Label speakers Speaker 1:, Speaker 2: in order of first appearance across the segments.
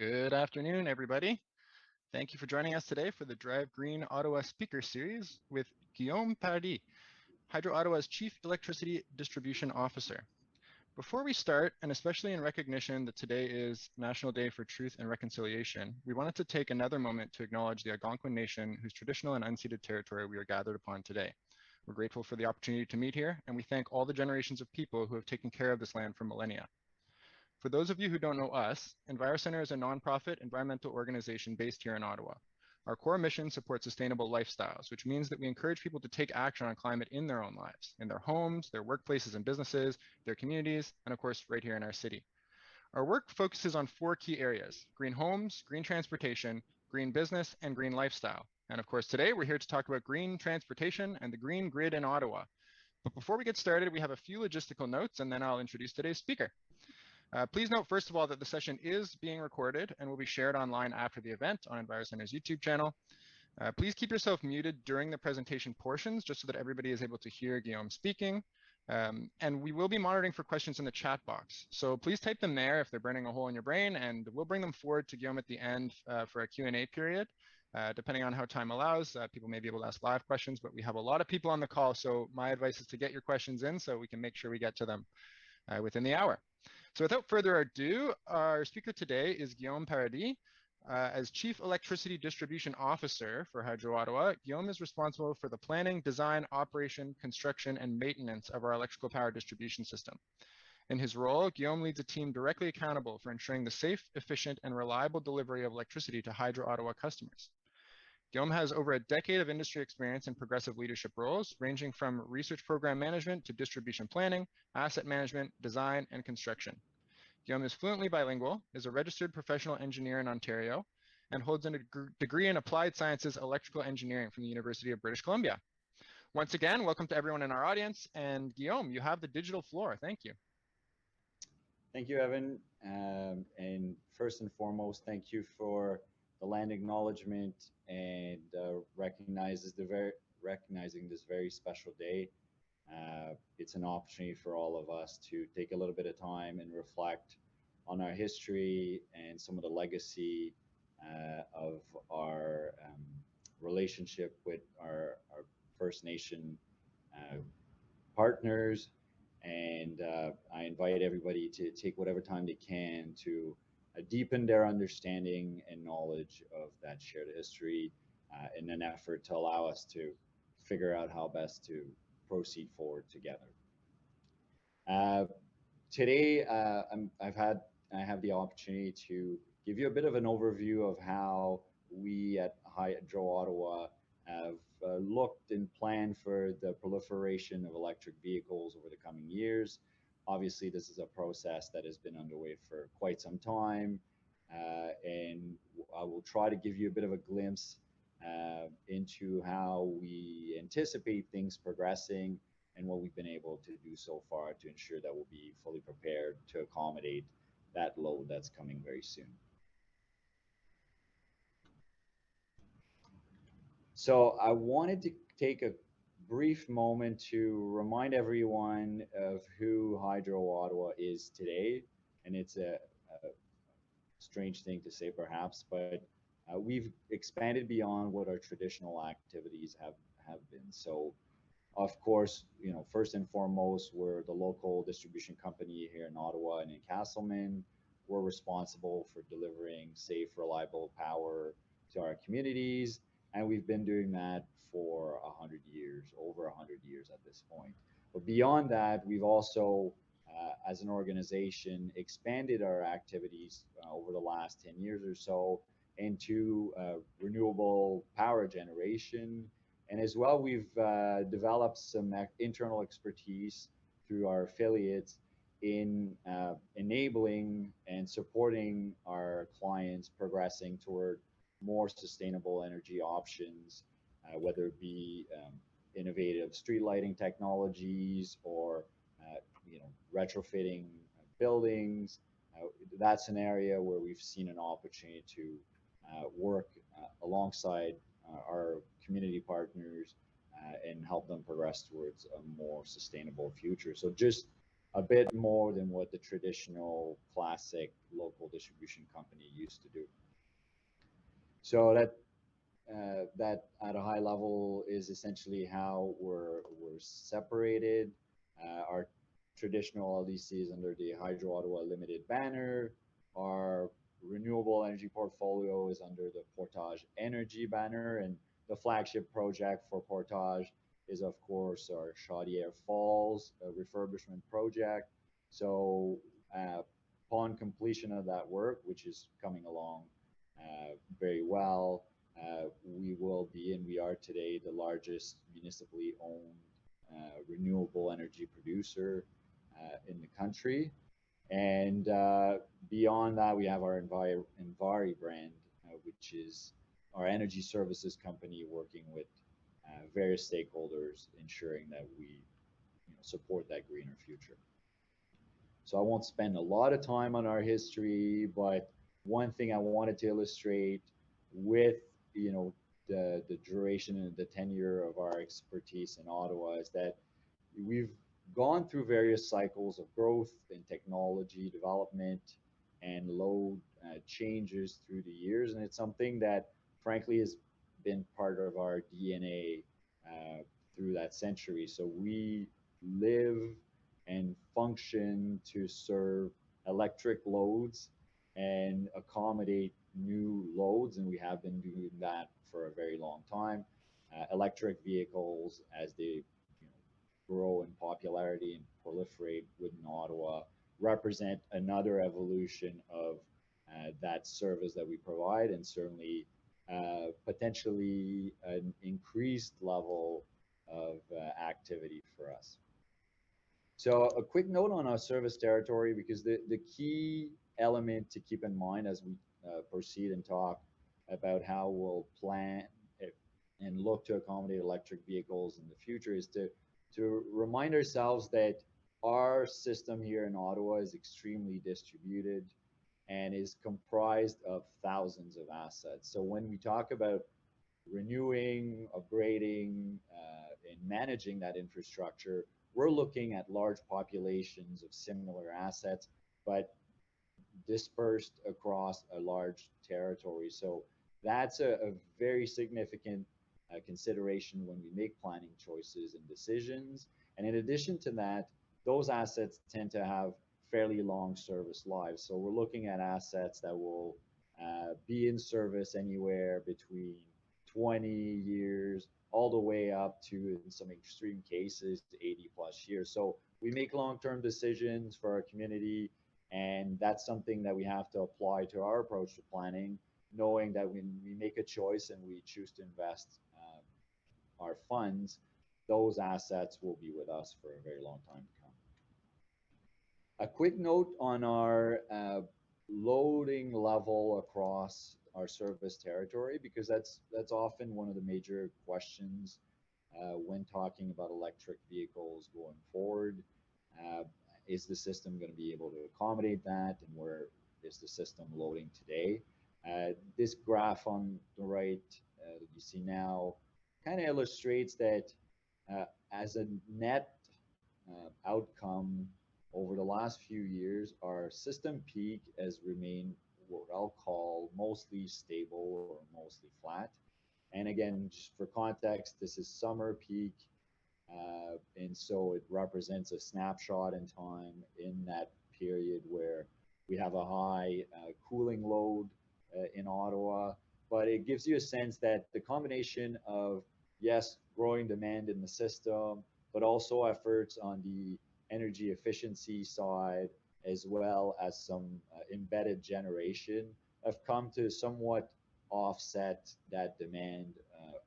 Speaker 1: Good afternoon, everybody. Thank you for joining us today for the Drive Green Ottawa Speaker Series with Guillaume Paradis, Hydro Ottawa's Chief Electricity Distribution Officer. Before we start, and especially in recognition that today is National Day for Truth and Reconciliation, we wanted to take another moment to acknowledge the Algonquin Nation, whose traditional and unceded territory we are gathered upon today. We're grateful for the opportunity to meet here, and we thank all the generations of people who have taken care of this land for millennia. For those of you who don't know us, EnviroCenter is a nonprofit environmental organization based here in Ottawa. Our core mission supports sustainable lifestyles, which means that we encourage people to take action on climate in their own lives, in their homes, their workplaces and businesses, their communities, and of course, right here in our city. Our work focuses on 4 key areas: green homes, green transportation, green business, and green lifestyle. And of course, today we're here to talk about green transportation and the green grid in Ottawa. But before we get started, we have a few logistical notes, and then I'll introduce today's speaker. Please note, first of all, that the session is being recorded and will be shared online after the event on EnviroCenter's YouTube channel. Please keep yourself muted during the presentation portions, just so that everybody is able to hear Guillaume speaking. And we will be monitoring for questions in the chat box. So please type them there if they're burning a hole in your brain, and we'll bring them forward to Guillaume at the end for a Q&A period. Depending on how time allows, people may be able to ask live questions, but we have a lot of people on the call, so my advice is to get your questions in so we can make sure we get to them within the hour. So without further ado, our speaker today is Guillaume Paradis. As Chief Electricity Distribution Officer for Hydro Ottawa, Guillaume is responsible for the planning, design, operation, construction, and maintenance of our electrical power distribution system. In his role, Guillaume leads a team directly accountable for ensuring the safe, efficient, and reliable delivery of electricity to Hydro Ottawa customers. Guillaume has over a decade of industry experience in progressive leadership roles, ranging from research program management to distribution planning, asset management, design, and construction. Guillaume is fluently bilingual, is a registered professional engineer in Ontario, and holds a degree in applied sciences electrical engineering from the University of British Columbia. Once again, welcome to everyone in our audience, and Guillaume, you have the digital floor. Thank you.
Speaker 2: Thank you, Evan. And first and foremost, thank you for the land acknowledgement and recognizing this very special day. It's an opportunity for all of us to take a little bit of time and reflect on our history and some of the legacy of our relationship with our First Nation partners. And I invite everybody to take whatever time they can to deepen their understanding and knowledge of that shared history in an effort to allow us to figure out how best to proceed forward together. Today, I have the opportunity to give you a bit of an overview of how we at Hydro Ottawa have looked and planned for the proliferation of electric vehicles over the coming years. Obviously, this is a process that has been underway for quite some time, and I will try to give you a bit of a glimpse into how we anticipate things progressing and what we've been able to do so far to ensure that we'll be fully prepared to accommodate that load that's coming very soon. So I wanted to take a brief moment to remind everyone of who Hydro Ottawa is today. And it's a strange thing to say perhaps, but we've expanded beyond what our traditional activities have been. So of course, first and foremost, we're the local distribution company here in Ottawa and in Castleman. We're responsible for delivering safe, reliable power to our communities. And we've been doing that for 100 years, over 100 years at this point. But beyond that, we've also, as an organization, expanded our activities over the last 10 years or so into renewable power generation. And as well, we've developed some internal expertise through our affiliates in enabling and supporting our clients progressing toward more sustainable energy options, whether it be innovative street lighting technologies or retrofitting buildings. That's an area where we've seen an opportunity to work alongside our community partners and help them progress towards a more sustainable future. So just a bit more than what the traditional classic local distribution company used to do. So that at a high level is essentially how we're separated. Our traditional LDC is under the Hydro Ottawa Limited banner. Our renewable energy portfolio is under the Portage Energy banner, and the flagship project for Portage is, of course, our Chaudière Falls refurbishment project. So, upon completion of that work, which is coming along very well, we will be, and we are today, the largest municipally owned renewable energy producer in the country. And beyond that, we have our Envari brand, which is our energy services company working with various stakeholders, ensuring that we support that greener future. So I won't spend a lot of time on our history, but one thing I wanted to illustrate with the duration and the tenure of our expertise in Ottawa is that we've gone through various cycles of growth and technology development and load changes through the years, and it's something that frankly has been part of our DNA through that century. So we live and function to serve electric loads and accommodate new loads, and we have been doing that for a very long time. Electric vehicles, as they grow in popularity and proliferate within Ottawa, represent another evolution of that service that we provide, and certainly potentially an increased level of activity for us. So a quick note on our service territory, because the key element to keep in mind as we proceed and talk about how we'll plan and look to accommodate electric vehicles in the future is to remind ourselves that our system here in Ottawa is extremely distributed and is comprised of thousands of assets. So when we talk about renewing, upgrading, and managing that infrastructure, we're looking at large populations of similar assets, but dispersed across a large territory. So that's a very significant consideration when we make planning choices and decisions. And in addition to that, those assets tend to have fairly long service lives. So we're looking at assets that will be in service anywhere between 20 years all the way up to, in some extreme cases, 80 plus years. So we make long-term decisions for our community, and that's something that we have to apply to our approach to planning, knowing that when we make a choice and we choose to invest our funds, those assets will be with us for a very long time to come. A quick note on our loading level across our service territory, because that's often one of the major questions when talking about electric vehicles going forward. Is the system going to be able to accommodate that, and where is the system loading today? This graph on the right that you see now kind of illustrates that as a net outcome over the last few years, our system peak has remained what I'll call mostly stable or mostly flat. And again, just for context, this is summer peak, and so it represents a snapshot in time in that period where we have a high cooling load in Ottawa. But it gives you a sense that the combination of, yes, growing demand in the system, but also efforts on the energy efficiency side, as well as some embedded generation, have come to somewhat offset that demand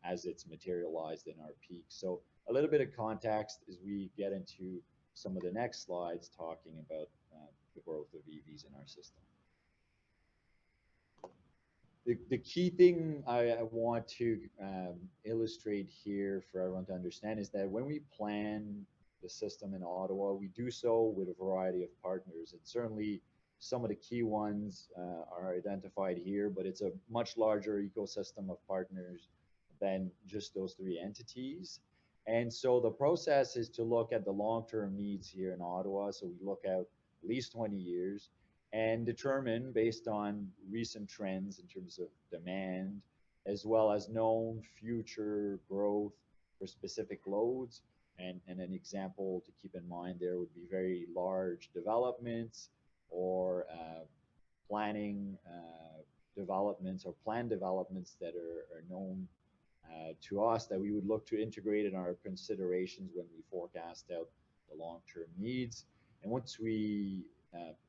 Speaker 2: as it's materialized in our peak. So a little bit of context as we get into some of the next slides talking about the growth of EVs in our system. The key thing I want to illustrate here for everyone to understand is that when we plan the system in Ottawa, we do so with a variety of partners. And certainly some of the key ones are identified here, but it's a much larger ecosystem of partners than just those three entities. And so the process is to look at the long-term needs here in Ottawa. So we look out at least 20 years and determine based on recent trends in terms of demand, as well as known future growth for specific loads. And an example to keep in mind there would be very large developments or planning developments or planned developments that are known to us that we would look to integrate in our considerations when we forecast out the long-term needs. And once we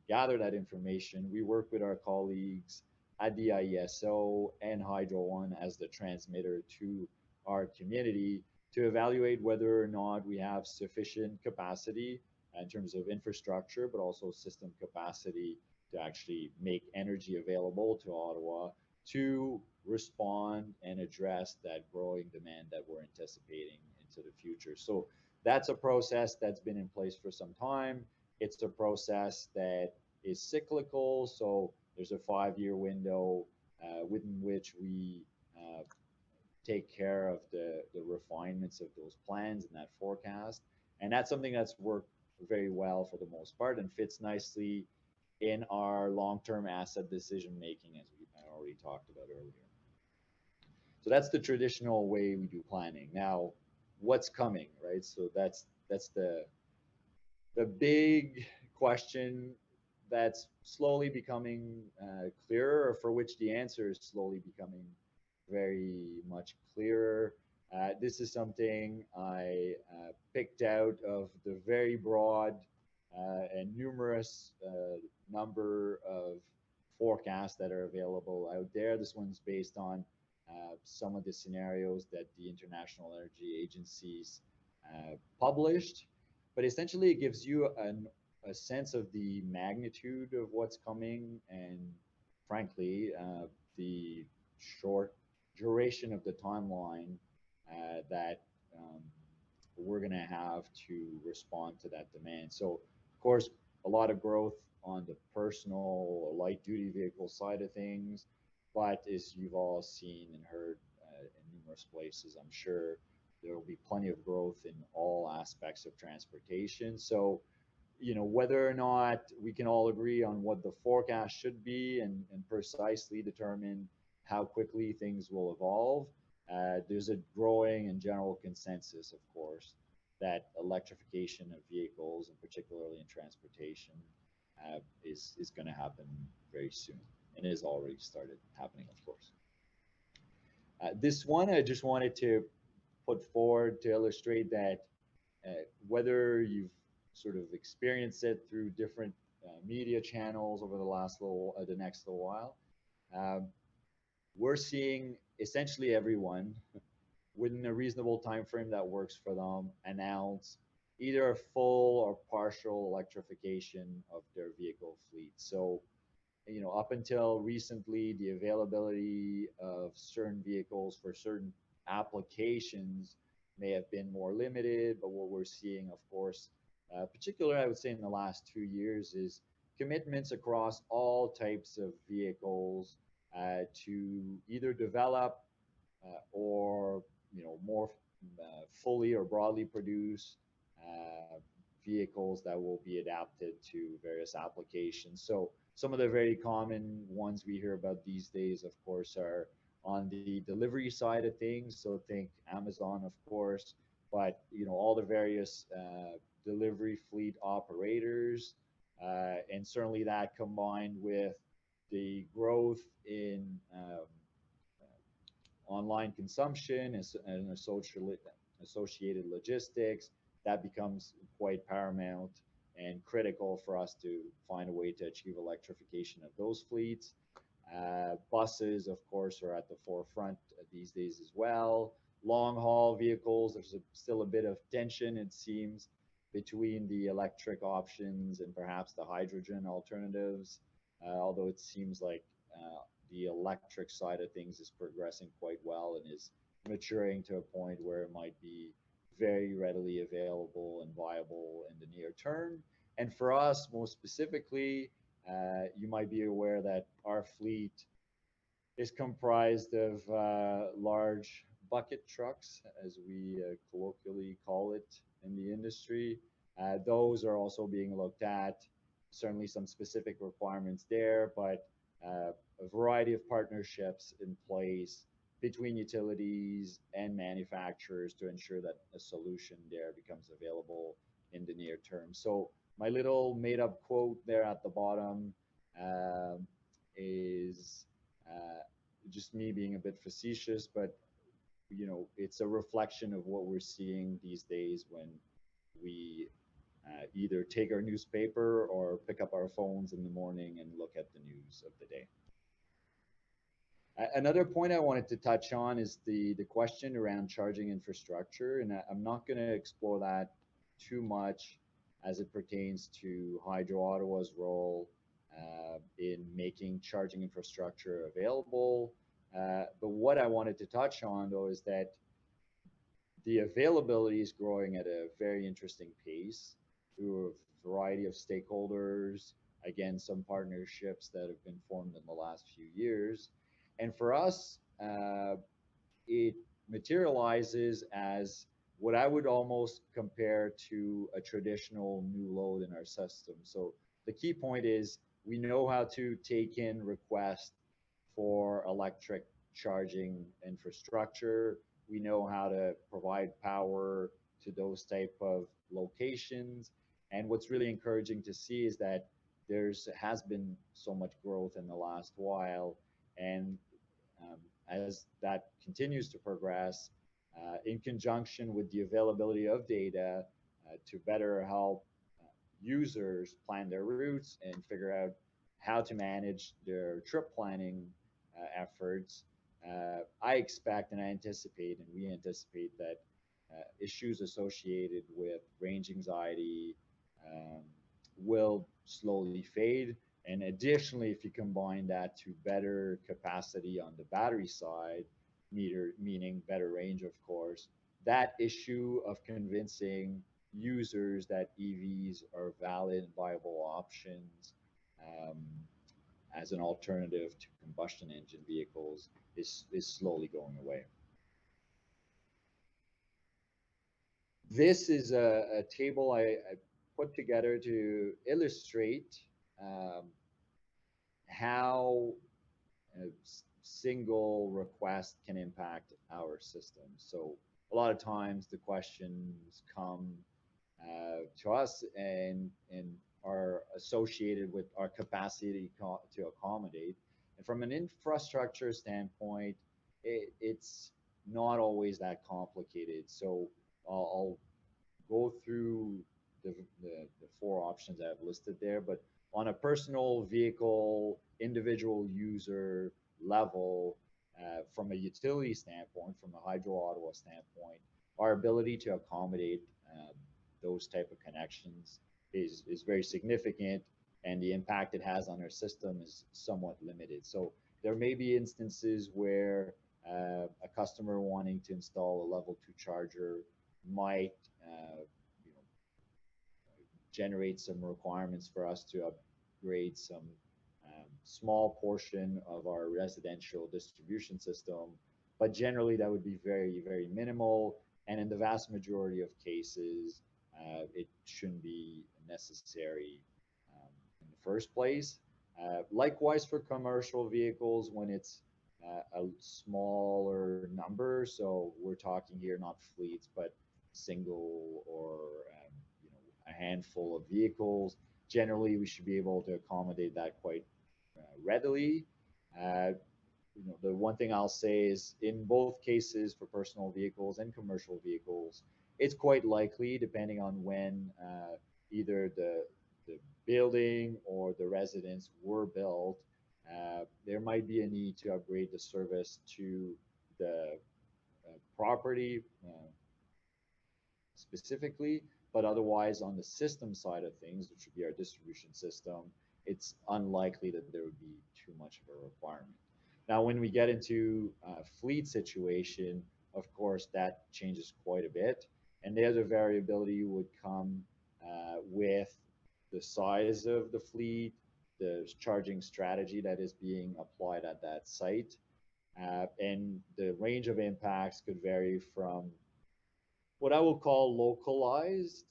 Speaker 2: gather that information, we work with our colleagues at the IESO and Hydro One as the transmitter to our community to evaluate whether or not we have sufficient capacity in terms of infrastructure, but also system capacity to actually make energy available to Ottawa to respond and address that growing demand that we're anticipating into the future. So that's a process that's been in place for some time. It's a process that is cyclical. So there's a 5-year window within which we take care of the refinements of those plans and that forecast. And that's something that's worked very well for the most part and fits nicely in our long-term asset decision making, as we already talked about earlier. So that's the traditional way we do planning. Now, what's coming, right? So that's the big question that's slowly becoming clearer, or for which the answer is slowly becoming very much clearer. This is something I picked out of the very broad and numerous number of forecasts that are available out there. This one's based on some of the scenarios that the International Energy Agencies published, but essentially it gives you a sense of the magnitude of what's coming and, frankly, the short duration of the timeline that we're going to have to respond to that demand. So, of course, a lot of growth on the personal or light duty vehicle side of things, but as you've all seen and heard in numerous places, I'm sure there will be plenty of growth in all aspects of transportation. So, whether or not we can all agree on what the forecast should be and precisely determine how quickly things will evolve, there's a growing and general consensus, of course, that electrification of vehicles, and particularly in transportation, is going to happen very soon and is already started happening, of course. This one I just wanted to put forward to illustrate that whether you've sort of experienced it through different media channels over the next little while, we're seeing essentially everyone within a reasonable time frame that works for them announce either a full or partial electrification of their vehicle fleet. So, up until recently, the availability of certain vehicles for certain applications may have been more limited, but what we're seeing, of course, particularly I would say in the last 2 years, is commitments across all types of vehicles to either develop or more fully or broadly produce vehicles that will be adapted to various applications. So some of the very common ones we hear about these days, of course, are on the delivery side of things. So think Amazon, of course, but all the various delivery fleet operators, and certainly that combined with the growth in online consumption and associated logistics, that becomes quite paramount and critical for us to find a way to achieve electrification of those fleets. Buses, of course, are at the forefront these days as well. Long haul vehicles, there's still a bit of tension, it seems, between the electric options and perhaps the hydrogen alternatives, although it seems like the electric side of things is progressing quite well and is maturing to a point where it might be very readily available and viable in the near term. And for us, most specifically, you might be aware that our fleet is comprised of large bucket trucks, as we colloquially call it in the industry. Those are also being looked at. Certainly some specific requirements there, but a variety of partnerships in place between utilities and manufacturers to ensure that a solution there becomes available in the near term. So my little made up quote there at the bottom um, is just me being a bit facetious, but it's a reflection of what we're seeing these days when we either take our newspaper or pick up our phones in the morning and look at the news of the day. Another point I wanted to touch on is the question around charging infrastructure, and I'm not going to explore that too much as it pertains to Hydro Ottawa's role in making charging infrastructure available. But what I wanted to touch on, though, is that the availability is growing at a very interesting pace through a variety of stakeholders. Again, some partnerships that have been formed in the last few years. And for us, it materializes as what I would almost compare to a traditional new load in our system. So the key point is we know how to take in requests for electric charging infrastructure. We know how to provide power to those type of locations. And what's really encouraging to see is that there's has been so much growth in the last while, and as that continues to progress, in conjunction with the availability of data to better help users plan their routes and figure out how to manage their trip planning efforts, I expect and I anticipate, and we anticipate that issues associated with range anxiety um, will slowly fade. And additionally, if you combine that to better capacity on the battery side, meaning better range, of course, that issue of convincing users that EVs are valid and viable options um, as an alternative to combustion engine vehicles is slowly going away. This is a table I put together to illustrate um, how a single request can impact our system. So a lot of times the questions come to us and are associated with our capacity to accommodate. And from an infrastructure standpoint, it's not always that complicated. So I'll go through the four options I've listed there, but on a personal vehicle, individual user level, from a utility standpoint, from a Hydro Ottawa standpoint, our ability to accommodate those type of connections is very significant, and the impact it has on our system is somewhat limited. So there may be instances where a customer wanting to install a level 2 charger might you know, generate some requirements for us to upgrade some small portion of our residential distribution system. But generally, that would be very, very minimal. And in the vast majority of cases, it shouldn't be necessary in the first place. Likewise, for commercial vehicles, when it's a smaller number, so we're talking here not fleets, but single or a handful of vehicles. Generally, we should be able to accommodate that quite readily. Uh, the one thing I'll say is in both cases for personal vehicles and commercial vehicles, it's quite likely, depending on when either the building or the residence were built, there might be a need to upgrade the service to the property specifically, but otherwise on the system side of things, which would be our distribution system, it's unlikely that there would be too much of a requirement. Now, when we get into fleet situation, of course, that changes quite a bit. And the other variability would come with the size of the fleet, the charging strategy that is being applied at that site. And the range of impacts could vary from what I will call localized,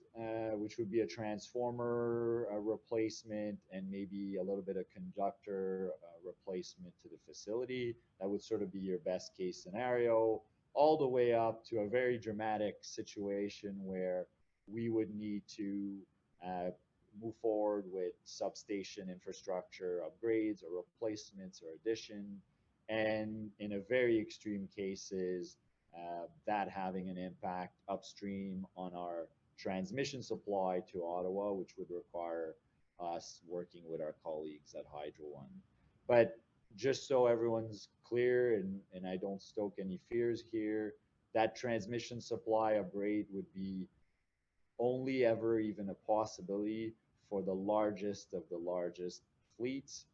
Speaker 2: which would be a transformer replacement and maybe a little bit of conductor replacement to the facility. That would sort of be your best case scenario, all the way up to a very dramatic situation where we would need to uh, move forward with substation infrastructure upgrades or replacements or addition. And in a very extreme cases, that having an impact upstream on our transmission supply to Ottawa, which would require us working with our colleagues at Hydro One. But just so everyone's clear and I don't stoke any fears here, that transmission supply upgrade would be only ever even a possibility for the largest of the largest fleets.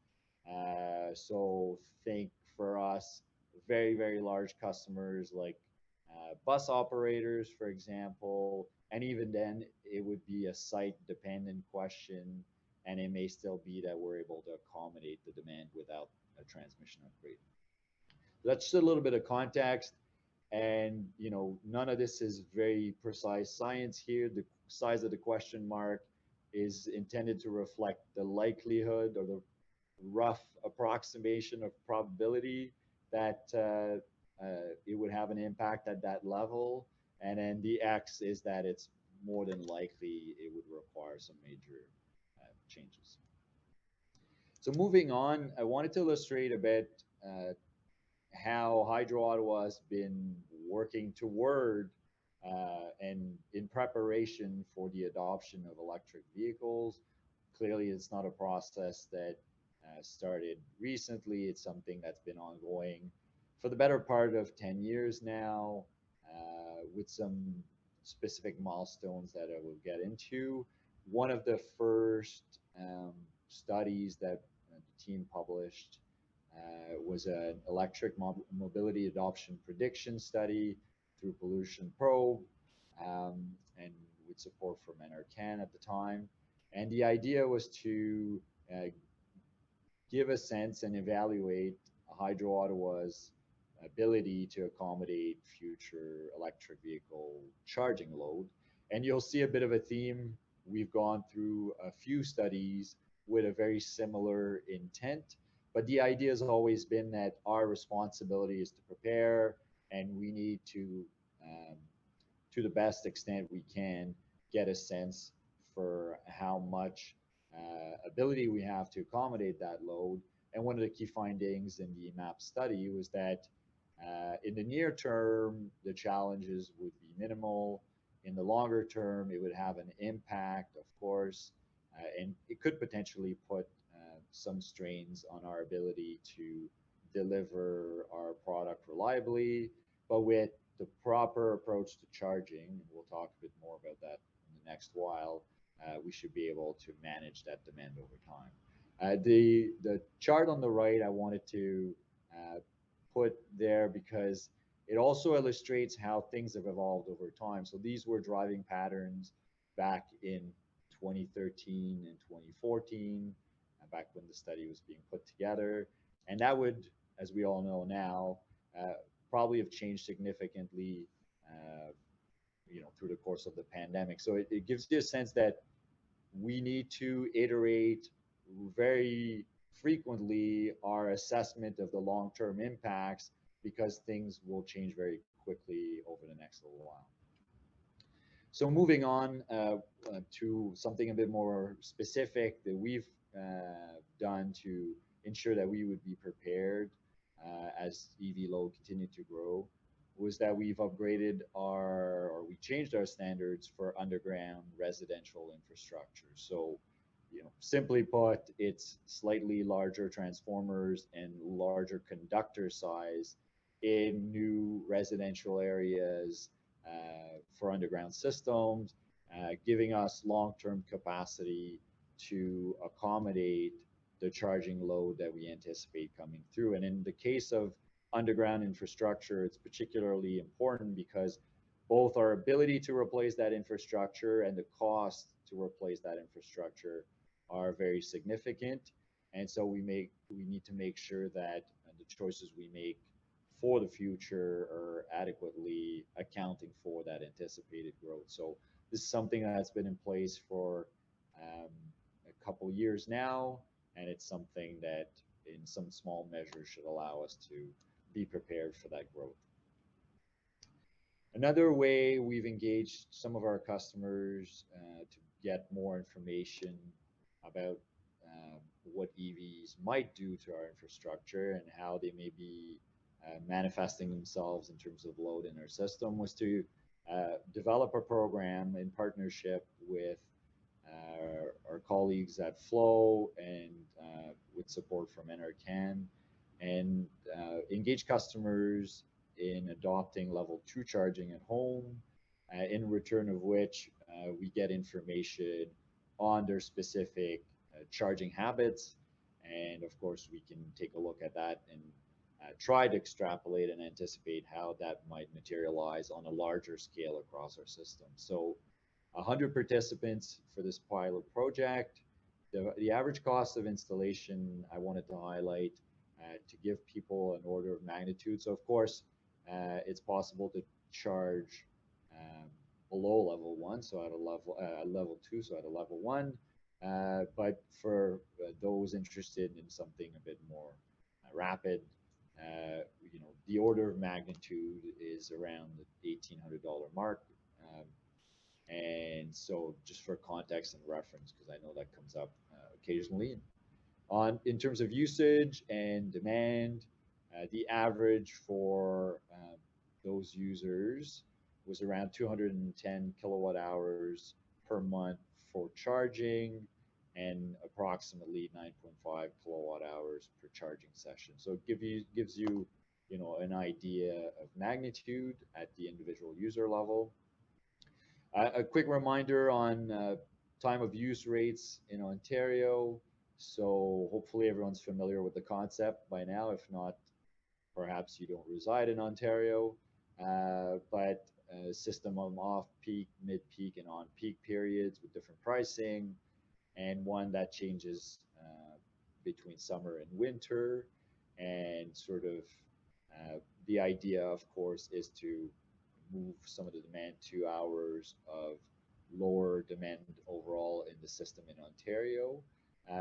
Speaker 2: So think for us, very, very large customers like bus operators, for example. And even then, it would be a site dependent question. And it may still be that we're able to accommodate the demand without a transmission upgrade. That's just a little bit of context. And none of this is very precise science here. The size of the question mark is intended to reflect the likelihood or the rough approximation of probability that it would have an impact at that level. And then the X is that it's more than likely it would require some major changes. So moving on, I wanted to illustrate a bit how Hydro Ottawa has been working toward and in preparation for the adoption of electric vehicles. Clearly, it's not a process that started recently. It's something that's been ongoing for the better part of 10 years now, with some specific milestones that I will get into. One of the first studies that the team published was an electric mobility adoption prediction study through Pollution Probe, and with support from NRCan at the time. And the idea was to uh, give a sense and evaluate Hydro Ottawa's ability to accommodate future electric vehicle charging load. And you'll see a bit of a theme. We've gone through a few studies with a very similar intent, but the idea has always been that our responsibility is to prepare, and we need um, to the best extent we can, get a sense for how much ability we have to accommodate that load. And one of the key findings in the MAP study was that in the near term, the challenges would be minimal. In the longer term, it would have an impact, of course, and it could potentially put some strains on our ability to deliver our product reliably. But with the proper approach to charging, and we'll talk a bit more about that in the next while, we should be able to manage that demand over time. The chart on the right I wanted to uh, put there because it also illustrates how things have evolved over time. So these were driving patterns back in 2013 and 2014, back when the study was being put together. And that would, as we all know now, uh, probably have changed significantly, through the course of the pandemic. So it gives you a sense that we need to iterate very frequently our assessment of the long-term impacts because things will change very quickly over the next little while. So moving on to something a bit more specific that we've done to ensure that we would be prepared as EV load continued to grow was that we've upgraded or we changed our standards for underground residential infrastructure. So, simply put, it's slightly larger transformers and larger conductor size in new residential areas for underground systems, giving us long-term capacity to accommodate the charging load that we anticipate coming through. And in the case of underground infrastructure, it's particularly important because both our ability to replace that infrastructure and the cost to replace that infrastructure are very significant. And so we need to make sure that the choices we make for the future are adequately accounting for that anticipated growth. So this is something that's been in place for um, a couple years now, and it's something that in some small measure should allow us to be prepared for that growth. Another way we've engaged some of our customers to get more information about what EVs might do to our infrastructure and how they may be manifesting themselves in terms of load in our system was to develop a program in partnership with our colleagues at Flow and with support from NRCan, and engage customers in adopting level 2 charging at home, in return of which we get information on their specific charging habits. And of course, we can take a look at that and try to extrapolate and anticipate how that might materialize on a larger scale across our system. So 100 participants for this pilot project. The average cost of installation I wanted to highlight to give people an order of magnitude. So of course, it's possible to charge below level 1, so at a level 2, so at a level 1. But for those interested in something a bit more rapid, the order of magnitude is around the $1,800 mark. And so just for context and reference, because I know that comes up occasionally. In terms of usage and demand, the average for those users was around 210 kilowatt hours per month for charging and approximately 9.5 kilowatt hours per charging session. So it gives you, an idea of magnitude at the individual user level. A quick reminder on time of use rates in Ontario. So hopefully everyone's familiar with the concept by now. If not, perhaps you don't reside in Ontario. But a system of off-peak, mid-peak, and on-peak periods with different pricing, and one that changes between summer and winter. And sort of the idea, of course, is to move some of the demand to hours of lower demand overall in the system in Ontario.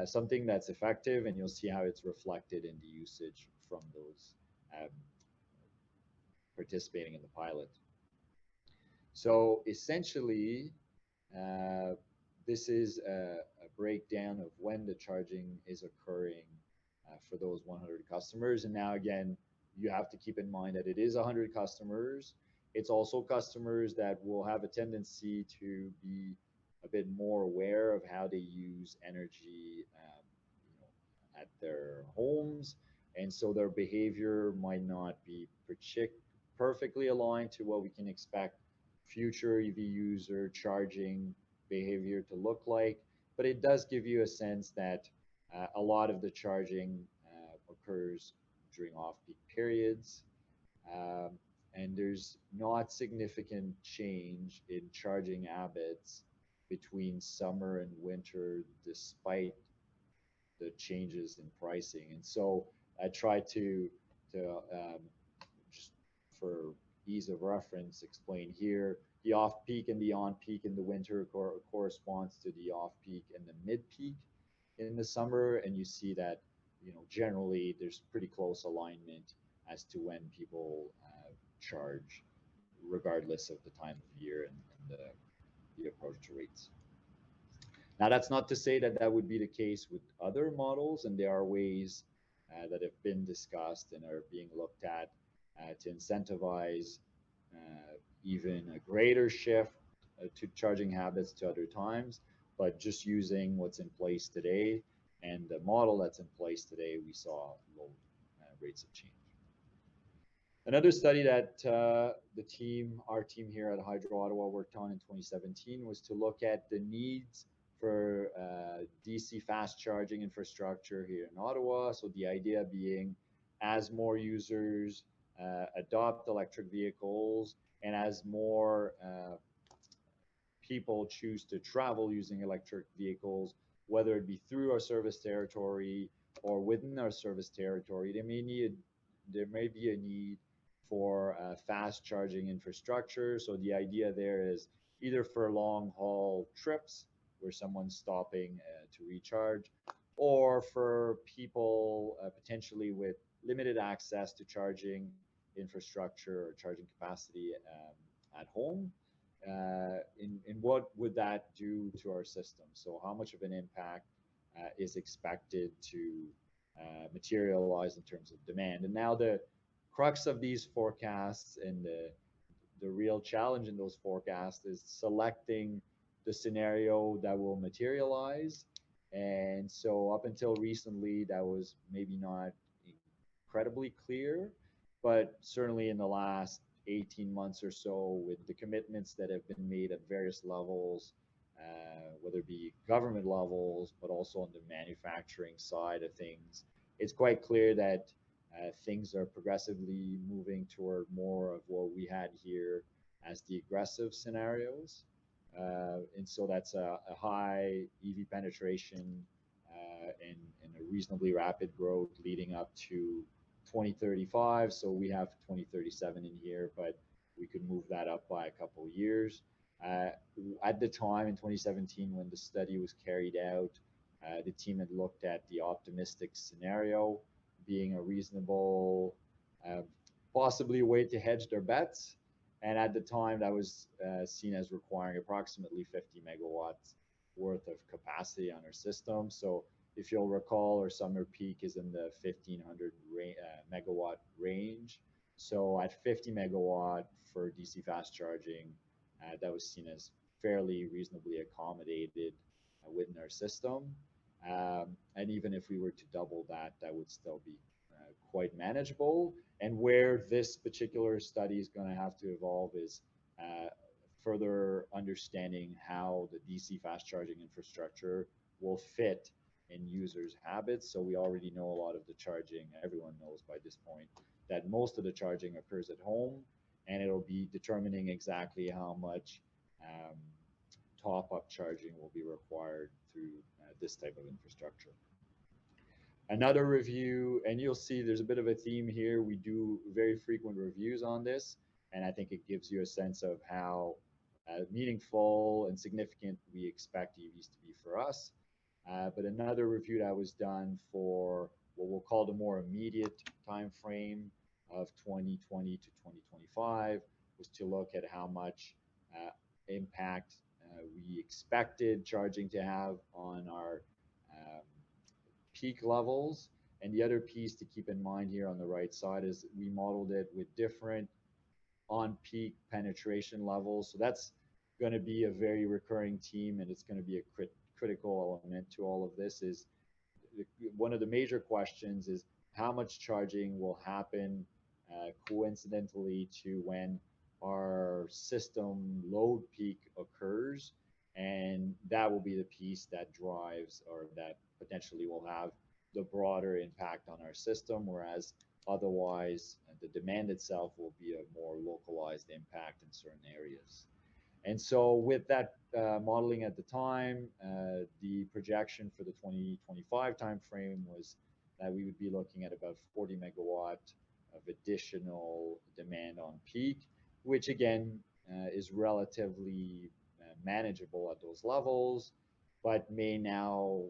Speaker 2: Something that's effective, and you'll see how it's reflected in the usage from those participating in the pilot. So essentially, this is a breakdown of when the charging is occurring for those 100 customers. And now again, you have to keep in mind that it is 100 customers. It's also customers that will have a tendency to be a bit more aware of how they use energy at their homes. And so their behavior might not be perfectly aligned to what we can expect future EV user charging behavior to look like. But it does give you a sense that a lot of the charging occurs during off-peak periods. And there's not significant change in charging habits between summer and winter, despite the changes in pricing. And so I try to just for ease of reference, explain here the off-peak and the on-peak in the winter corresponds to the off-peak and the mid-peak in the summer. And you see that, generally there's pretty close alignment as to when people charge, regardless of the time of year and the approach to rates. Now, that's not to say that that would be the case with other models, and there are ways that have been discussed and are being looked at to incentivize even a greater shift to charging habits to other times. But just using what's in place today and the model that's in place today, we saw low rates of change. Another study that our team here at Hydro Ottawa worked on in 2017 was to look at the needs for DC fast charging infrastructure here in Ottawa. So the idea being, as more users adopt electric vehicles and as more people choose to travel using electric vehicles, whether it be through our service territory or within our service territory, there may be a need for fast charging infrastructure. So the idea there is either for long haul trips where someone's stopping to recharge, or for people potentially with limited access to charging infrastructure or charging capacity at home. In what would that do to our system? So how much of an impact is expected to materialize in terms of demand? And now the crux of these forecasts and the real challenge in those forecasts is selecting the scenario that will materialize. And so up until recently, that was maybe not incredibly clear, but certainly in the last 18 months or so, with the commitments that have been made at various levels, whether it be government levels, but also on the manufacturing side of things, it's quite clear that things are progressively moving toward more of what we had here as the aggressive scenarios. And so that's a high EV penetration and a reasonably rapid growth leading up to 2035. So we have 2037 in here, but we could move that up by a couple of years. At the time in 2017, when the study was carried out, the team had looked at the optimistic scenario being a reasonable, uh, possibly a way to hedge their bets. And at the time, that was seen as requiring approximately 50 megawatts worth of capacity on our system. So if you'll recall, our summer peak is in the 1500 megawatt range. So at 50 megawatt for DC fast charging, that was seen as fairly reasonably accommodated within our system. And even if we were to double that, that would still be quite manageable. And where this particular study is going to have to evolve is further understanding how the DC fast charging infrastructure will fit in users' habits. So we already know a lot of the charging, everyone knows by this point, that most of the charging occurs at home, and it'll be determining exactly how much top-up charging will be required through this type of infrastructure. Another review, and you'll see there's a bit of a theme here. We do very frequent reviews on this, and I think it gives you a sense of how meaningful and significant we expect EVs to be for us. But another review that was done for what we'll call the more immediate time frame of 2020 to 2025 was to look at how much impact we expected charging to have on our peak levels. And the other piece to keep in mind here on the right side is we modeled it with different on-peak penetration levels. So that's going to be a very recurring theme, and it's going to be a critical element to all of this. Is one of the major questions is how much charging will happen coincidentally to when our system load peak occurs, and that will be the piece that drives or that potentially will have the broader impact on our system, whereas otherwise the demand itself will be a more localized impact in certain areas. And so with that modeling at the time, the projection for the 2025 timeframe was that we would be looking at about 40 megawatt of additional demand on peak, which again is relatively manageable at those levels, but may now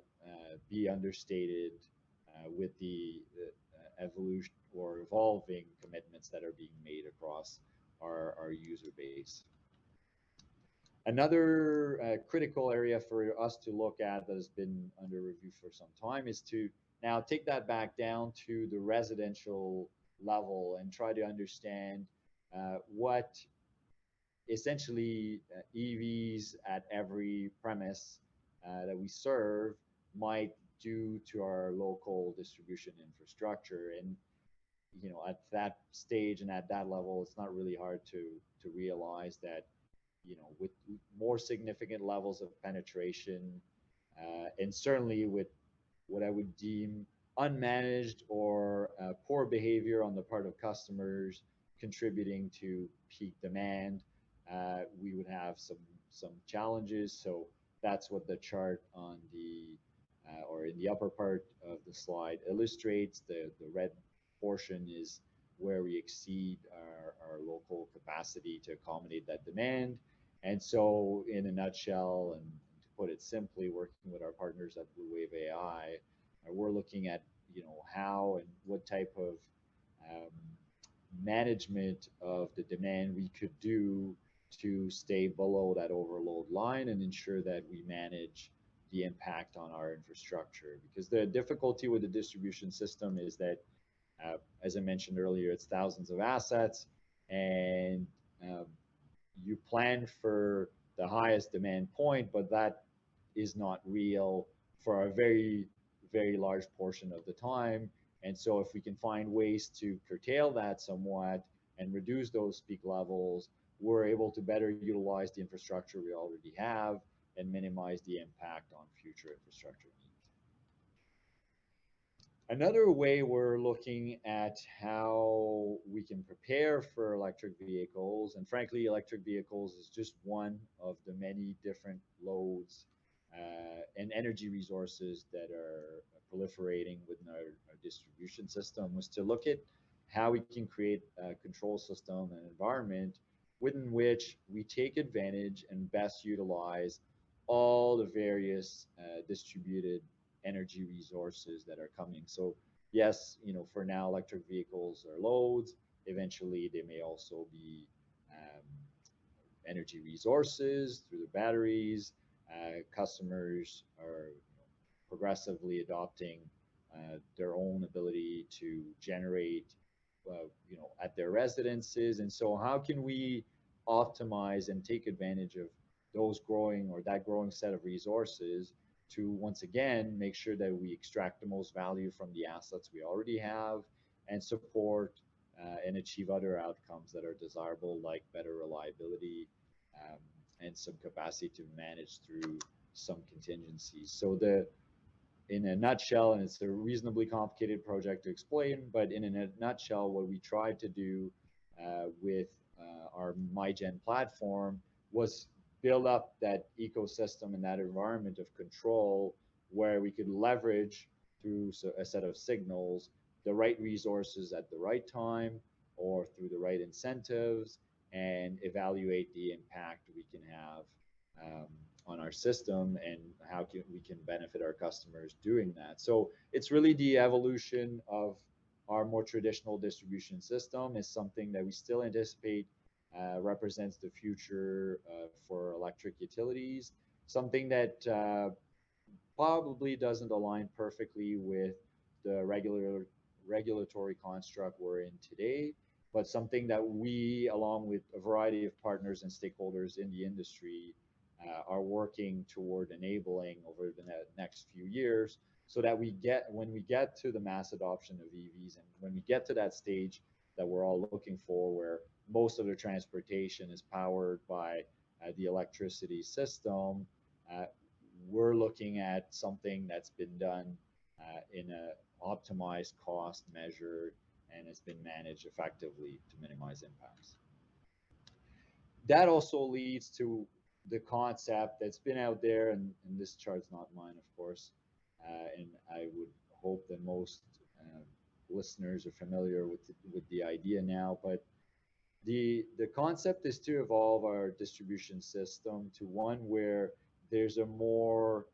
Speaker 2: be understated with the evolution or evolving commitments that are being made across our user base. Another critical area for us to look at that has been under review for some time is to now take that back down to the residential level and try to understand what essentially EVs at every premise that we serve might do to our local distribution infrastructure. And at that stage and at that level, it's not really hard to realize that with more significant levels of penetration, and certainly with what I would deem unmanaged or poor behavior on the part of customers contributing to peak demand, we would have some challenges. So that's what the chart on the or in the upper part of the slide illustrates. The red portion is where we exceed our local capacity to accommodate that demand. And so, in a nutshell, and to put it simply, working with our partners at Blue Wave AI, we're looking at how and what type of um, management of the demand we could do to stay below that overload line and ensure that we manage the impact on our infrastructure. Because the difficulty with the distribution system is that, as I mentioned earlier, it's thousands of assets, and uh, you plan for the highest demand point, but that is not real for a very, very large portion of the time. And so, if we can find ways to curtail that somewhat and reduce those peak levels, we're able to better utilize the infrastructure we already have and minimize the impact on future infrastructure needs. Another way we're looking at how we can prepare for electric vehicles, and frankly, electric vehicles is just one of the many different loads and energy resources that are proliferating within our distribution system, was to look at how we can create a control system and environment within which we take advantage and best utilize all the various distributed energy resources that are coming. So yes, for now, electric vehicles are loads. Eventually, they may also be um, energy resources through the batteries. Customers are progressively adopting their own ability to generate, at their residences. And so, how can we optimize and take advantage of those growing or that growing set of resources to once again make sure that we extract the most value from the assets we already have and support and achieve other outcomes that are desirable, like better reliability um, and some capacity to manage through some contingencies. So in a nutshell, and it's a reasonably complicated project to explain, but in a nutshell, what we tried to do with our MyGen platform was build up that ecosystem and that environment of control where we could leverage through a set of signals the right resources at the right time or through the right incentives and evaluate the impact we can have on our system and how we can benefit our customers doing that. So it's really the evolution of our more traditional distribution system is something that we still anticipate represents the future for electric utilities, something that probably doesn't align perfectly with the regulatory construct we're in today, but something that we, along with a variety of partners and stakeholders in the industry, are working toward enabling over the next few years, so that when we get to the mass adoption of EVs and when we get to that stage that we're all looking for, where most of the transportation is powered by the electricity system, uh, we're looking at something that's been done in an optimized cost measure and has been managed effectively to minimize impacts. That also leads to the concept that's been out there, and this chart's not mine, of course, and I would hope that most listeners are familiar with the idea now, but the concept is to evolve our distribution system to one where there's a more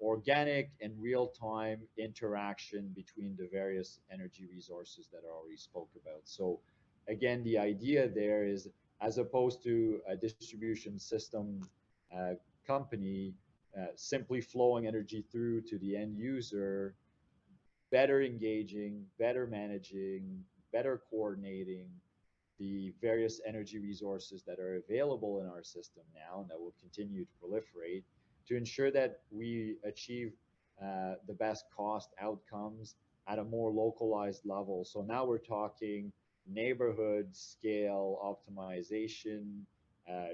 Speaker 2: organic and real-time interaction between the various energy resources that I already spoke about. So again, the idea there is, as opposed to a distribution system uh, company simply flowing energy through to the end user, better engaging, better managing, better coordinating the various energy resources that are available in our system now and that will continue to proliferate to ensure that we achieve the best cost outcomes at a more localized level. So now we're talking neighborhood scale optimization,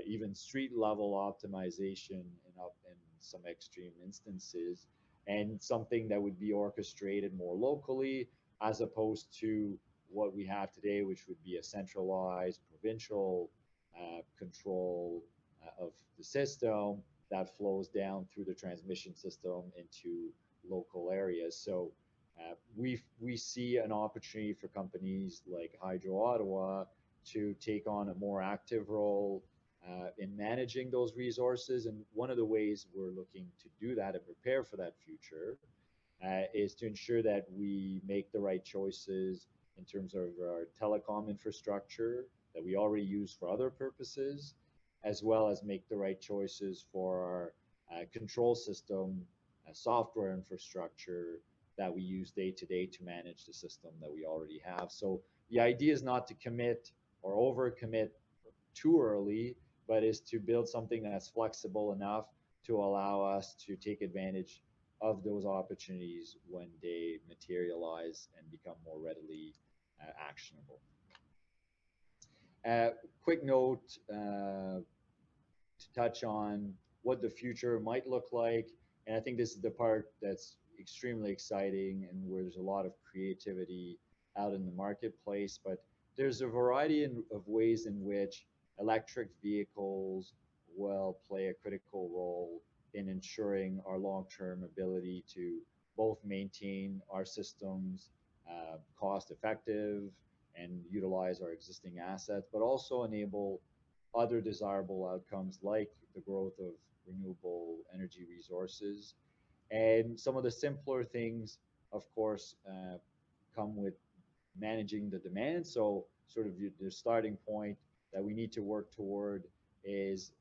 Speaker 2: even street level optimization in some extreme instances, and something that would be orchestrated more locally as opposed to what we have today, which would be a centralized provincial control of the system that flows down through the transmission system into local areas. So We see an opportunity for companies like Hydro Ottawa to take on a more active role in managing those resources. And one of the ways we're looking to do that and prepare for that future is to ensure that we make the right choices in terms of our telecom infrastructure that we already use for other purposes, as well as make the right choices for our control system, software infrastructure that we use day to day to manage the system that we already have. So the idea is not to commit or overcommit too early, but is to build something that's flexible enough to allow us to take advantage of those opportunities when they materialize and become more readily actionable. Uh, Quick note to touch on what the future might look like. And I think this is the part that's extremely exciting and where there's a lot of creativity out in the marketplace. But there's a variety of ways in which electric vehicles will play a critical role in ensuring our long term ability to both maintain our systems cost effective and utilize our existing assets, but also enable other desirable outcomes like the growth of renewable energy resources. And some of the simpler things, of course, come with managing the demand. So, sort of the starting point that we need to work toward is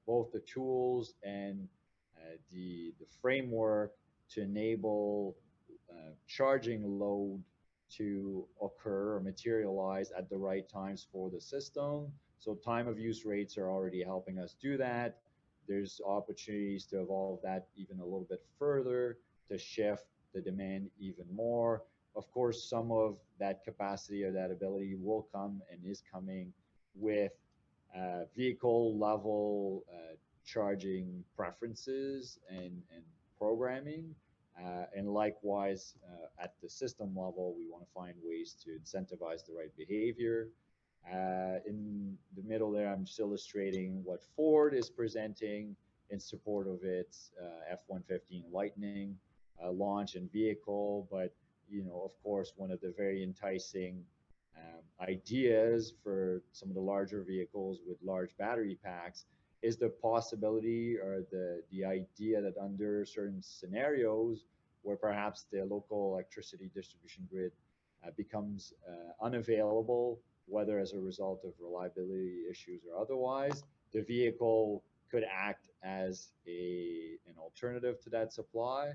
Speaker 2: both the tools and the framework to enable charging load to occur or materialize at the right times for the system. So time of use rates are already helping us do that. There's opportunities to evolve that even a little bit further to shift the demand even more. Of course, some of that capacity or that ability will come and is coming with vehicle level charging preferences and programming. And likewise, at the system level, we want to find ways to incentivize the right behavior. In the middle there, I'm just illustrating what Ford is presenting in support of its F-150 Lightning launch and vehicle. But of course, one of the very enticing ideas for some of the larger vehicles with large battery packs is the possibility or the idea that under certain scenarios where perhaps the local electricity distribution grid becomes unavailable, whether as a result of reliability issues or otherwise, the vehicle could act as an alternative to that supply.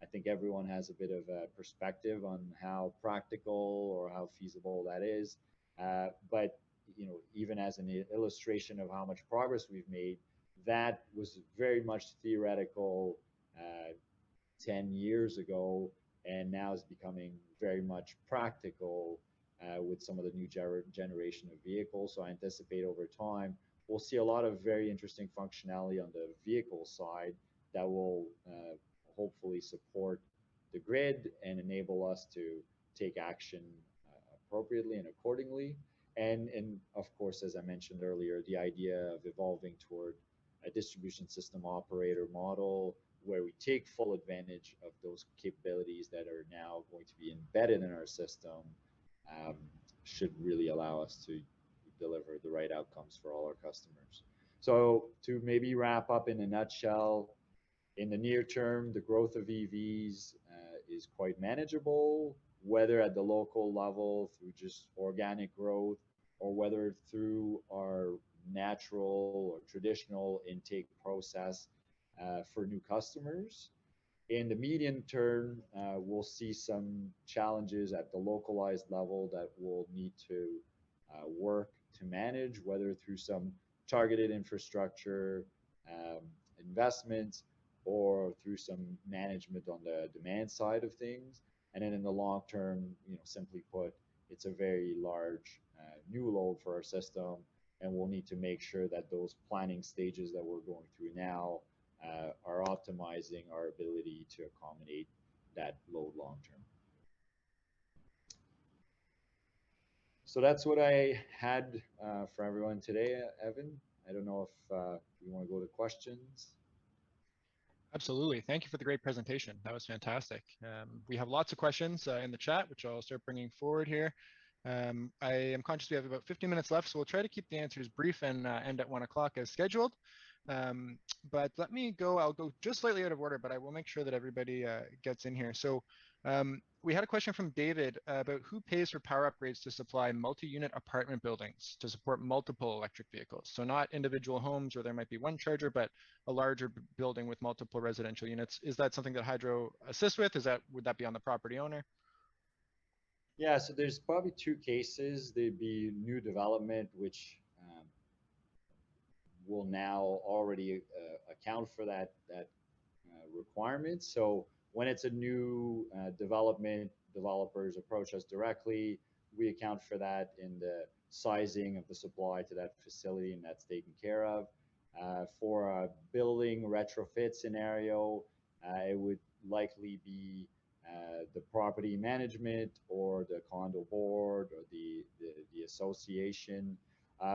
Speaker 2: I think everyone has a bit of a perspective on how practical or how feasible that is. But even as an illustration of how much progress we've made, that was very much theoretical 10 years ago, and now is becoming very much practical with some of the new generation of vehicles. So I anticipate over time we'll see a lot of very interesting functionality on the vehicle side that will hopefully support the grid and enable us to take action appropriately and accordingly. And of course, as I mentioned earlier, the idea of evolving toward a distribution system operator model where we take full advantage of those capabilities that are now going to be embedded in our system um, should really allow us to deliver the right outcomes for all our customers. So to maybe wrap up in a nutshell, in the near term, the growth of EVs is quite manageable, whether at the local level through just organic growth or whether through our natural or traditional intake process for new customers. In the medium term, we'll see some challenges at the localized level that we'll need to work to manage, whether through some targeted infrastructure um, investments or through some management on the demand side of things. And then in the long term, simply put, it's a very large new load for our system, and we'll need to make sure that those planning stages that we're going through now are optimizing our ability to accommodate that load long term. So that's what I had for everyone today, Evan. I don't know if you want to go to questions.
Speaker 1: Absolutely. Thank you for the great presentation. That was fantastic. We have lots of questions in the chat, which I'll start bringing forward here. I am conscious we have about 15 minutes left, so we'll try to keep the answers brief and end at 1 o'clock as scheduled. But let me go, I'll go just slightly out of order, but I will make sure that everybody gets in here. So we had a question from David about who pays for power upgrades to supply multi-unit apartment buildings to support multiple electric vehicles. So not individual homes where there might be one charger, but a larger building with multiple residential units. Is that something that Hydro assists with? Would that be on the property owner?
Speaker 2: Yeah, so there's probably two cases. There'd be new development, which will now already account for that requirement. So when it's a new development, developers approach us directly. We account for that in the sizing of the supply to that facility, and that's taken care of. For a building retrofit scenario, it would likely be the property management or the condo board or the association,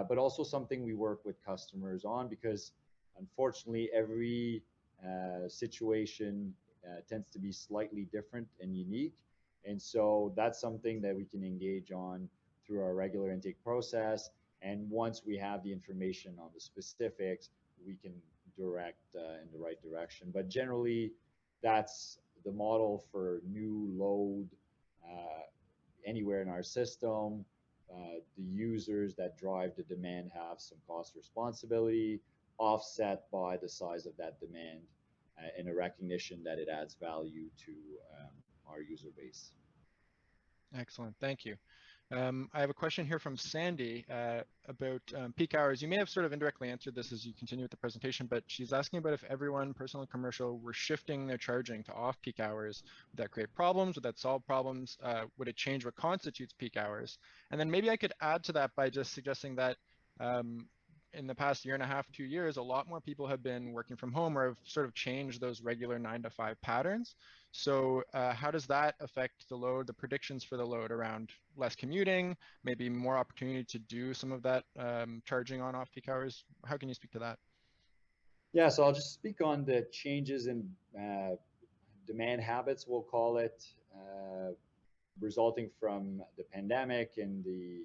Speaker 2: but also something we work with customers on because unfortunately every situation tends to be slightly different and unique. And so that's something that we can engage on through our regular intake process. And once we have the information on the specifics, we can direct in the right direction. But generally, that's the model for new load anywhere in our system. The users that drive the demand have some cost responsibility offset by the size of that demand and a recognition that it adds value to our user base.
Speaker 1: Excellent, thank you. I have a question here from Sandy about peak hours. You may have sort of indirectly answered this as you continue with the presentation, but she's asking about if everyone, personal and commercial, were shifting their charging to off-peak hours. Would that create problems? Would that solve problems? Would it change what constitutes peak hours? And then maybe I could add to that by just suggesting that in the past year and a half, 2 years, a lot more people have been working from home or have sort of changed those regular 9 to 5 patterns. So how does that affect the load, the predictions for the load around less commuting, maybe more opportunity to do some of that charging on off-peak hours? How can you speak to that?
Speaker 2: Yeah, so I'll just speak on the changes in demand habits, we'll call it, resulting from the pandemic and the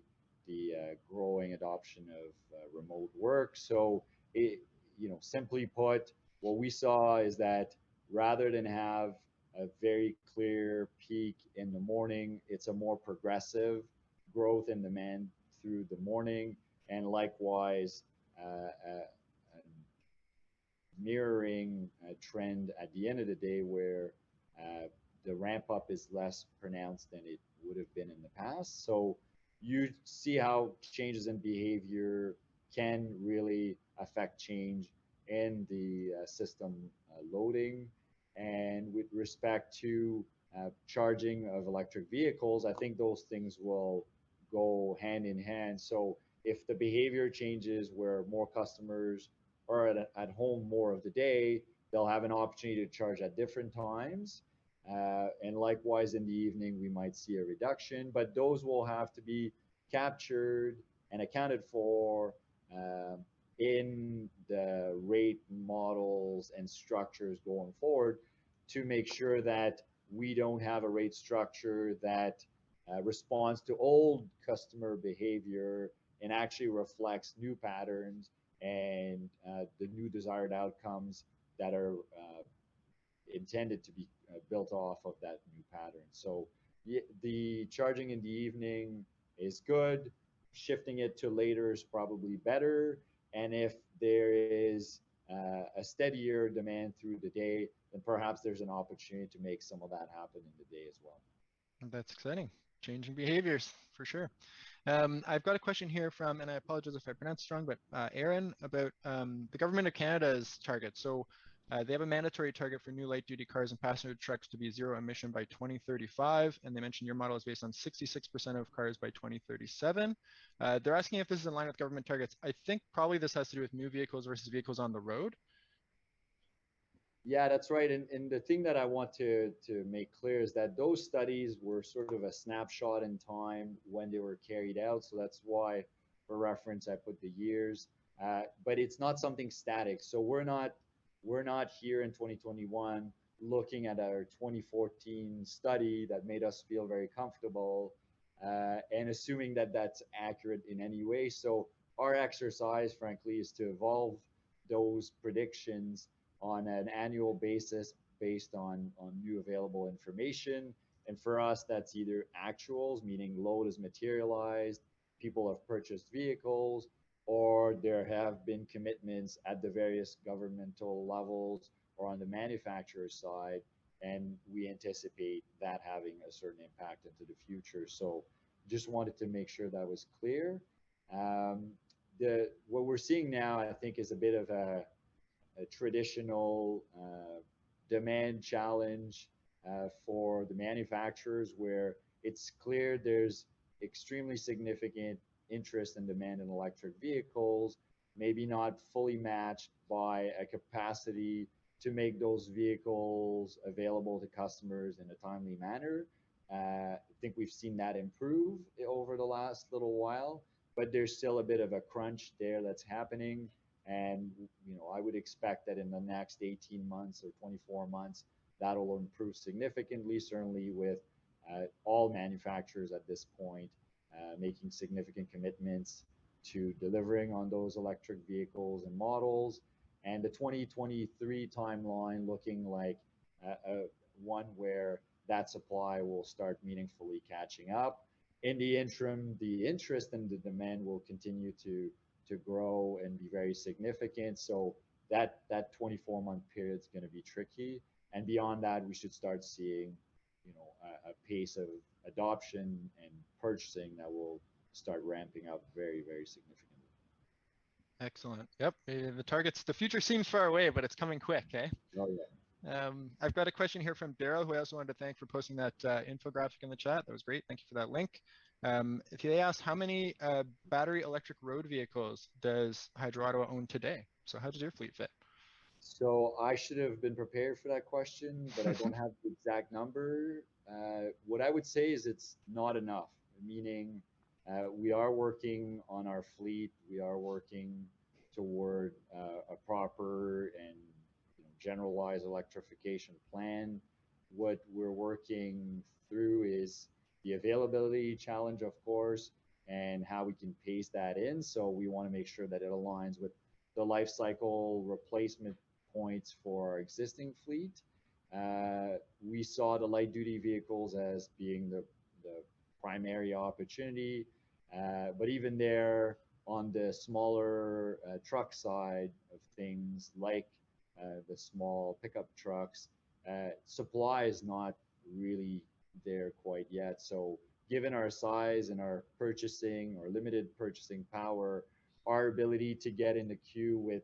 Speaker 2: growing adoption of remote work. So, simply put, what we saw is that rather than have a very clear peak in the morning, it's a more progressive growth in demand through the morning, and likewise, a mirroring trend at the end of the day where the ramp up is less pronounced than it would have been in the past. So you see how changes in behavior can really affect change in the system loading. And with respect to charging of electric vehicles, I think those things will go hand in hand. So if the behavior changes where more customers are at home more of the day, they'll have an opportunity to charge at different times. And likewise, in the evening, we might see a reduction, but those will have to be captured and accounted for in the rate models and structures going forward to make sure that we don't have a rate structure that responds to old customer behavior and actually reflects new patterns and the new desired outcomes that are intended to be built off of that new pattern. So the charging in the evening is good. Shifting it to later is probably better. And if there is a steadier demand through the day, then perhaps there's an opportunity to make some of that happen in the day as well.
Speaker 1: That's exciting. Changing behaviors for sure. I've got a question here from, and I apologize if I pronounced it wrong, but Aaron about the Government of Canada's target. So they have a mandatory target for new light duty cars and passenger trucks to be zero emission by 2035. And they mentioned your model is based on 66% of cars by 2037. They're asking if this is in line with government targets. I think probably this has to do with new vehicles versus vehicles on the road.
Speaker 2: Yeah, that's right. And the thing that I want to make clear is that those studies were sort of a snapshot in time when they were carried out. So that's why, for reference, I put the years. But it's not something static. So we're not we're not here in 2021 looking at our 2014 study that made us feel very comfortable and assuming that that's accurate in any way. So our exercise, frankly, is to evolve those predictions on an annual basis based on new available information. And for us, that's either actuals, meaning load is materialized, people have purchased vehicles, or there have been commitments at the various governmental levels or on the manufacturer side, and we anticipate that having a certain impact into the future. So just wanted to make sure that was clear. What we're seeing now, I think, is a bit of a traditional demand challenge for the manufacturers, where it's clear there's extremely significant interest and demand in electric vehicles, maybe not fully matched by a capacity to make those vehicles available to customers in a timely manner. I think we've seen that improve over the last little while, but there's still a bit of a crunch there that's happening. And I would expect that in the next 18 months or 24 months, that'll improve significantly, certainly with all manufacturers at this point making significant commitments to delivering on those electric vehicles and models. And the 2023 timeline looking like one where that supply will start meaningfully catching up. In the interim, the interest and the demand will continue to grow and be very significant. So that 24-month period is going to be tricky. And beyond that, we should start seeing, a pace of adoption and purchasing that will start ramping up very, very significantly.
Speaker 1: Excellent. Yep. The future seems far away, but it's coming quick, eh?
Speaker 2: Oh, yeah.
Speaker 1: I've got a question here from Daryl, who I also wanted to thank for posting that infographic in the chat. That was great. Thank you for that link. If they ask, how many battery electric road vehicles does Hydro Ottawa own today? So how does your fleet fit?
Speaker 2: So I should have been prepared for that question, but I don't have the exact number. What I would say is it's not enough, meaning we are working on our fleet. We are working toward a proper and generalized electrification plan. What we're working through is the availability challenge, of course, and how we can pace that in. So we want to make sure that it aligns with the life cycle replacement points for our existing fleet. We saw the light duty vehicles as being the primary opportunity, but even there, on the smaller truck side of things, like the small pickup trucks, supply is not really there quite yet. So given our size and our purchasing or limited purchasing power, our ability to get in the queue with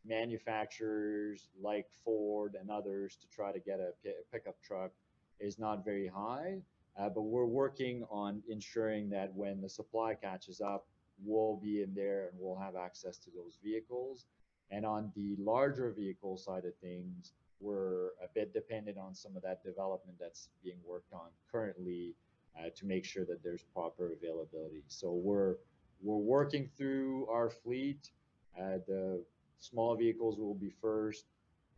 Speaker 2: manufacturers like Ford and others to try to get a pickup truck is not very high. But we're working on ensuring that when the supply catches up, we'll be in there and we'll have access to those vehicles. And on the larger vehicle side of things, we're a bit dependent on some of that development that's being worked on currently to make sure that there's proper availability. So we're working through our fleet. The small vehicles will be first.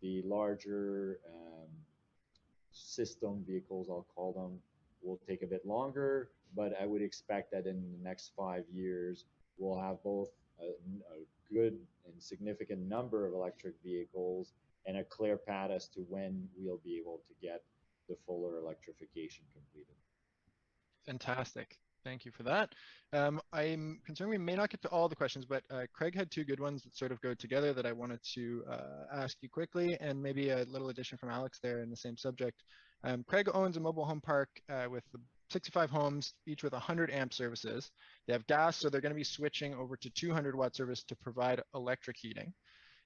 Speaker 2: The larger system vehicles, I'll call them, will take a bit longer, but I would expect that in the next 5 years, we'll have both a good and significant number of electric vehicles and a clear path as to when we'll be able to get the fuller electrification completed.
Speaker 1: Fantastic. Thank you for that. I'm concerned we may not get to all the questions, but Craig had two good ones that sort of go together that I wanted to ask you quickly, and maybe a little addition from Alex there in the same subject. Craig owns a mobile home park with 65 homes, each with 100 amp services. They have gas, so they're going to be switching over to 200 watt service to provide electric heating.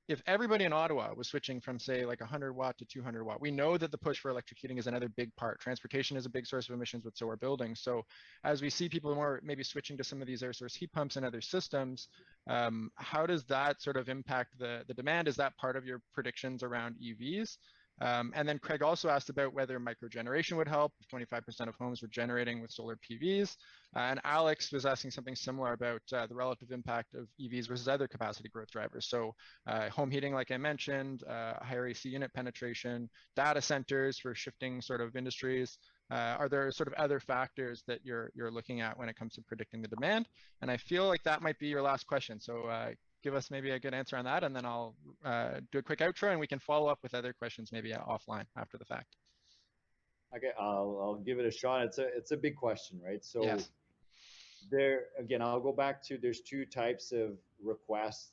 Speaker 1: If everybody in Ottawa was switching from, say, like 100 watt to 200 watt, we know that the push for electric heating is another big part. Transportation is a big source of emissions, but so are buildings. So as we see people more maybe switching to some of these air source heat pumps and other systems, how does that sort of impact the demand? Is that part of your predictions around EVs? And then Craig also asked about whether microgeneration would help if 25% of homes were generating with solar PVs. And Alex was asking something similar about the relative impact of EVs versus other capacity growth drivers. So home heating, like I mentioned, higher AC unit penetration, data centers for shifting sort of industries. Are there sort of other factors that you're looking at when it comes to predicting the demand? And I feel like that might be your last question. So give us maybe a good answer on that, and then I'll do a quick outro, and we can follow up with other questions maybe offline after the fact.
Speaker 2: Okay, I'll give it a shot. It's a big question, right? So
Speaker 1: Yes.
Speaker 2: there again, I'll go back to there's two types of requests.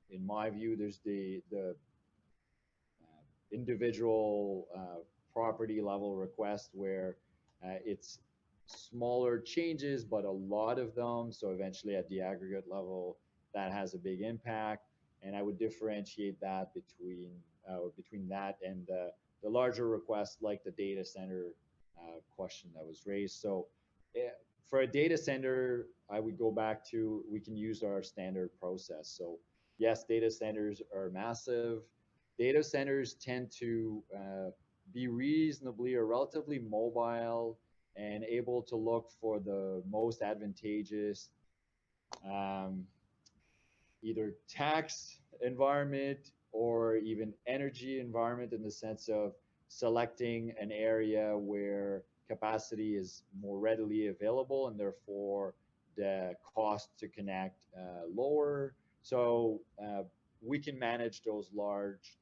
Speaker 2: In my view, there's the individual property level request where it's smaller changes, but a lot of them. So eventually, at the aggregate level, that has a big impact. And I would differentiate that between that and the larger requests, like the data center question that was raised. So for a data center, I would go back to we can use our standard process. So yes, data centers are massive. Data centers tend to be reasonably or relatively mobile and able to look for the most advantageous um, either tax environment or even energy environment, in the sense of selecting an area where capacity is more readily available and therefore the cost to connect lower. So we can manage those large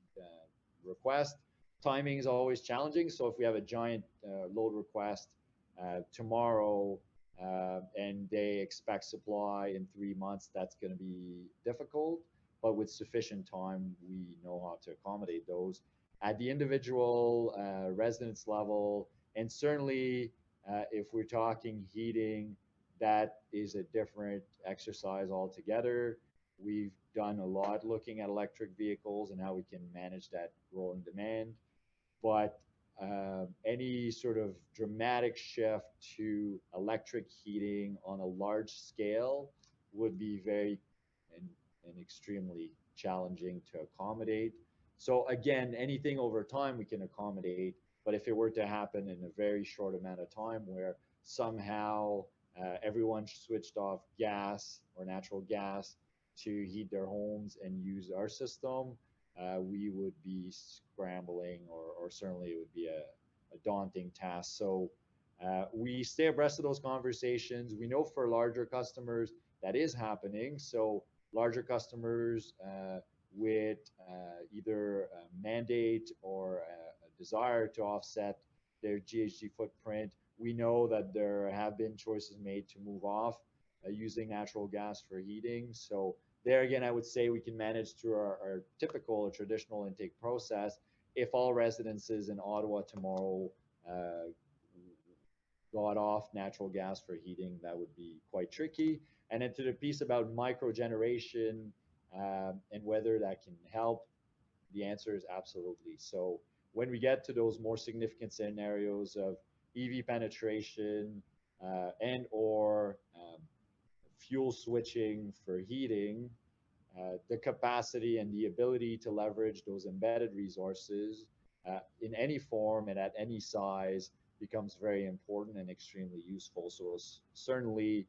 Speaker 2: requests. Timing is always challenging. So if we have a giant load request tomorrow, and they expect supply in 3 months, that's going to be difficult. But with sufficient time, we know how to accommodate those at the individual residence level. And certainly, if we're talking heating, that is a different exercise altogether. We've done a lot looking at electric vehicles and how we can manage that growing demand. But any sort of dramatic shift to electric heating on a large scale would be very and extremely challenging to accommodate. So again, anything over time we can accommodate, but if it were to happen in a very short amount of time where somehow everyone switched off gas or natural gas to heat their homes and use our system, we would be scrambling, or certainly it would be a daunting task. So we stay abreast of those conversations. We know for larger customers that is happening. So larger customers with either a mandate or a desire to offset their GHG footprint, we know that there have been choices made to move off using natural gas for heating. So there again, I would say we can manage through our typical or traditional intake process. If all residences in Ottawa tomorrow got off natural gas for heating, that would be quite tricky. And then to the piece about microgeneration and whether that can help, the answer is absolutely. So when we get to those more significant scenarios of EV penetration and/or fuel switching for heating, the capacity and the ability to leverage those embedded resources in any form and at any size becomes very important and extremely useful. So certainly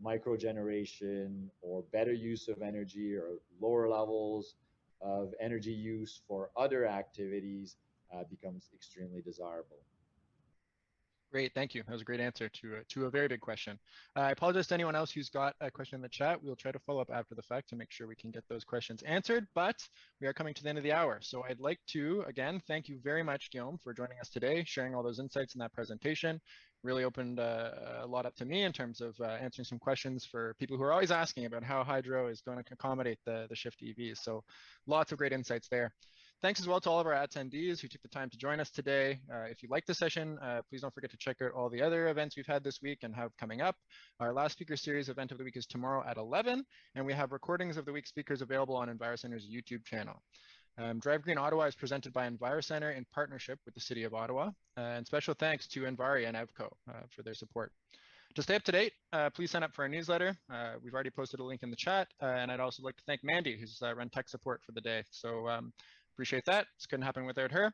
Speaker 2: microgeneration or better use of energy or lower levels of energy use for other activities becomes extremely desirable.
Speaker 1: Great, thank you. That was a great answer to a very big question. I apologize to anyone else who's got a question in the chat. We'll try to follow up after the fact to make sure we can get those questions answered, but we are coming to the end of the hour. So I'd like to, again, thank you very much, Guillaume, for joining us today, sharing all those insights in that presentation. Really opened a lot up to me in terms of answering some questions for people who are always asking about how Hydro is going to accommodate the shift to EVs. So lots of great insights there. Thanks as well to all of our attendees who took the time to join us today. If you liked the session, please don't forget to check out all the other events we've had this week and have coming up. Our last speaker series event of the week is tomorrow at 11, and we have recordings of the week's speakers available on EnviroCenter's YouTube channel. Drive Green Ottawa is presented by EnviroCenter in partnership with the City of Ottawa, and special thanks to Envari and EVCO for their support. To stay up to date, please sign up for our newsletter. We've already posted a link in the chat, and I'd also like to thank Mandy, who's run tech support for the day. So Appreciate that. This couldn't happen without her.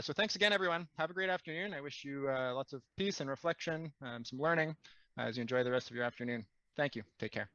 Speaker 1: So thanks again, everyone. Have a great afternoon. I wish you lots of peace and reflection, some learning as you enjoy the rest of your afternoon. Thank you. Take care.